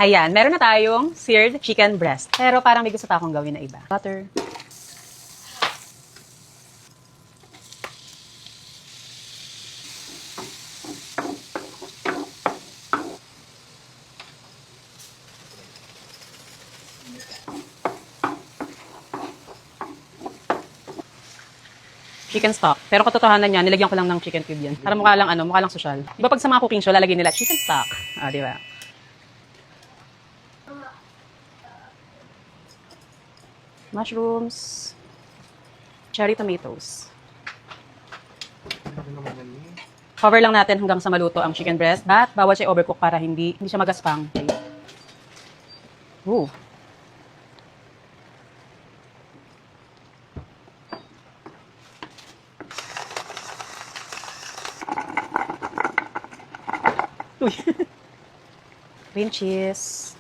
Ayan, meron na tayong seared chicken breast. Pero parang may gusto pa akong gawin na iba. Butter. Chicken stock. Pero katotohanan niya, nilagyan ko lang ng chicken cube yan. Para mukha lang social. Di ba pag sa mga cooking show, lalagyan nila chicken stock. Ah, di ba? Mushrooms. Cherry tomatoes. Cover lang natin hanggang sa maluto ang chicken breast. At bawal siya overcook para hindi siya magaspang. Okay. Ooh. Uy. Cream cheese.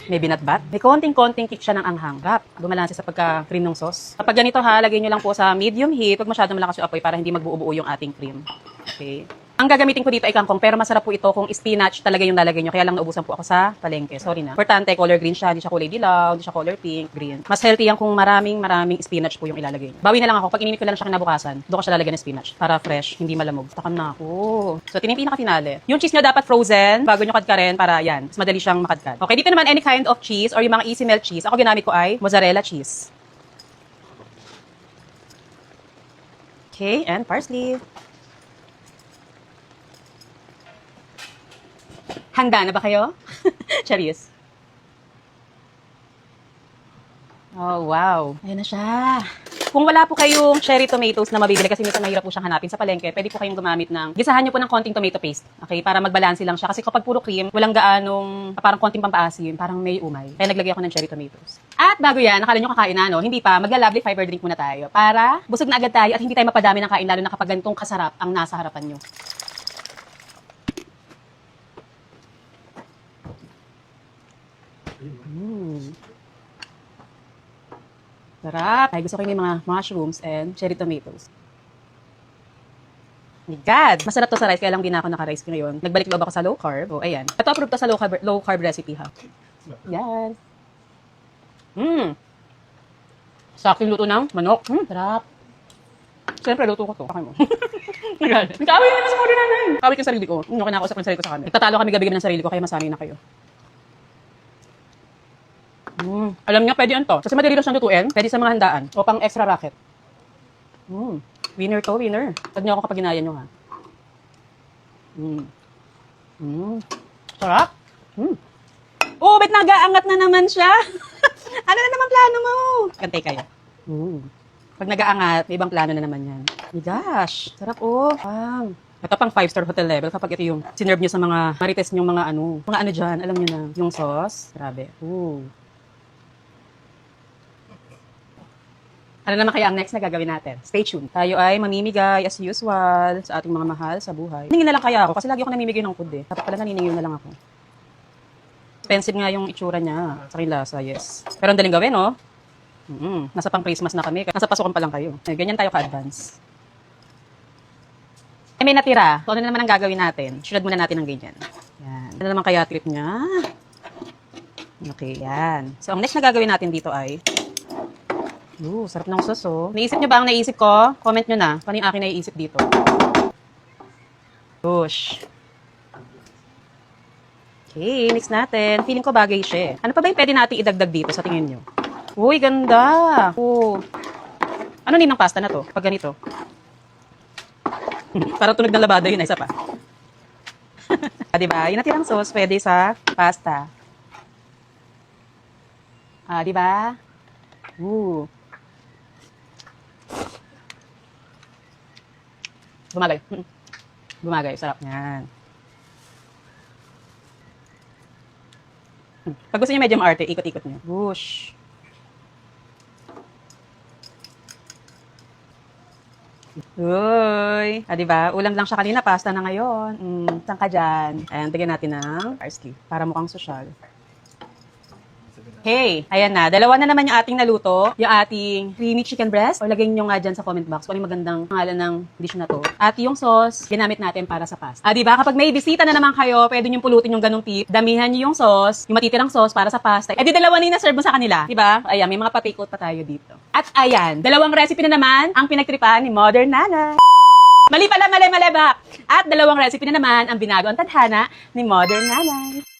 May binatbat. May konting-konting kick siya ng anghang. Rap. Bumalanse sa pagka-cream ng sauce. Kapag ganito ha, lagyan nyo lang po sa medium heat. Huwag masyadong malakas yung apoy para hindi magbuo-buo yung ating cream. Okay. Ang gagamitin ko dito ay kangkong, pero masarap po ito kung spinach talaga yung lalagay nyo. Kaya lang naubusan po ako sa palengke. Sorry na. Importante, color green siya. Hindi siya kulay dilaw, hindi siya color pink, green. Mas healthy yan kung maraming spinach po yung ilalagay nyo. Bawi na lang ako. Pag ininit ko lang siya kinabukasan, doon ko siya lalagyan ng spinach. Para fresh, hindi malamog. Takam na ako. So, ito yung pinaka-finale. Yung cheese nyo dapat frozen bago nyo kadkarin para yan. Mas madali siyang makadkad. Okay, dito naman any kind of cheese or yung mga easy melt cheese. Ako ginamit ko ay mozzarella cheese. Okay, and parsley. Handa na ba kayo? Charis. Oh, wow. Ayan na siya. Kung wala po kayong cherry tomatoes na mabibili kasi minsan mahirap po siyang hanapin sa palengke, pwede po kayong gumamit ng, gisahan nyo po ng konting tomato paste. Okay? Para magbalanse lang siya. Kasi kapag puro cream, walang gaanong, parang konting pampaasim, parang may umay. Kaya naglagay ako ng cherry tomatoes. At bago yan, nakala nyo kakain na, no? Hindi pa. Magla-lovely fiber drink muna tayo. Para busog na agad tayo at hindi tayo mapadami ng kain, lalo na kapag ganitong kasarap ang nasa harapan nyo. Sarap. Ay, gusto ko yung mga mushrooms and cherry tomatoes. My God! Masarap to sa rice, kaya lang di na ako naka-rice ngayon. Nagbalik loob ako sa low carb. O, ayan. Ito approved to sa low carb recipe, ha? Yan. Sa aking luto ng manok. Sarap. Siyempre, luto ko to. Pakay mo. Nag-away naman sa muli namin. Kawit yung sarili ko. Kinakausap ko yung sarili ko sa kanya. Nagtatalo kami gabi-gabi ng sarili ko, kaya masanay na kayo. Alam niya, pwede yan to. Kasi madali lang siyang lutuin. Pwede sa mga handaan. O pang extra racket. Winner to, winner. Tag niyo ako kapag ginaya niyo, ha. Sarap. Oh, bet nag-aangat na naman siya. Ano na naman plano mo? Kantay kayo. Pag nag-aangat, may ibang plano na naman yan. My gosh. Sarap, oh. Ito pang 5-star hotel level kapag ito yung sinerve niyo sa mga marites niyong mga ano dyan. Alam niyo na. Yung sauce. Grabe. Ano naman kaya ang next na gagawin natin? Stay tuned. Tayo ay mamimigay as usual sa ating mga mahal sa buhay. Ningin na lang kaya ako kasi lagi ako namimigay ng food eh. Dapat pala naniningil na lang ako. Expensive nga yung itsura niya. Sa lasa, yes. Pero ang daling gawin, no? Nasa pang Christmas na kami. Nasa pasukan pa lang kayo. Ganyan tayo ka-advance. May natira. So, ano naman ang gagawin natin? Sunod muna natin ng ganyan. Yan. Ano naman kaya trip niya? Okay, yan. So, ang next na gagawin natin dito ay sarap ng sauce, oh. Naisip nyo ba ang naisip ko? Comment nyo na. Paano yung akin naiisip dito? Push. Okay, mix natin. Feeling ko bagay siya. Ano pa ba yung pwede natin idagdag dito sa tingin nyo? Uy, ganda. Ano ninang pasta na to? Pag ganito. Para tunog ng labada yun, isa pa. Diba? Yung natirang sauce, pwede sa pasta. Diba? Bumagay. Bumagay. Sarap yan. Pag gusto niyo medyo maarte, ikot-ikot niyo. Whoosh. Uy. Diba? Ulam lang siya kanina. Pasta na ngayon. Saan ka dyan? Ayan, tigyan natin ng parsley. Para mukhang sosyal. Hey, ayan na. Dalawa na naman yung ating naluto. Yung ating creamy chicken breast. O lagay nyo nga dyan sa comment box kung ano yung magandang pangalan ng dish na to. At yung sauce, ginamit natin para sa pasta. Diba? Kapag may bisita na naman kayo, pwede nyo pulutin yung ganong tip. Damihan nyo yung sauce, yung matitirang sauce para sa pasta. Di dalawa na yung na-serve mo sa kanila. Diba? Ayan, may mga pa-take out pa tayo dito. At ayan, dalawang recipe na naman ang pinagtripan ni Modern Nanay. Mali pala, mali ba? At dalawang recipe na naman ang binago ang tadhana ni Modern Nanay.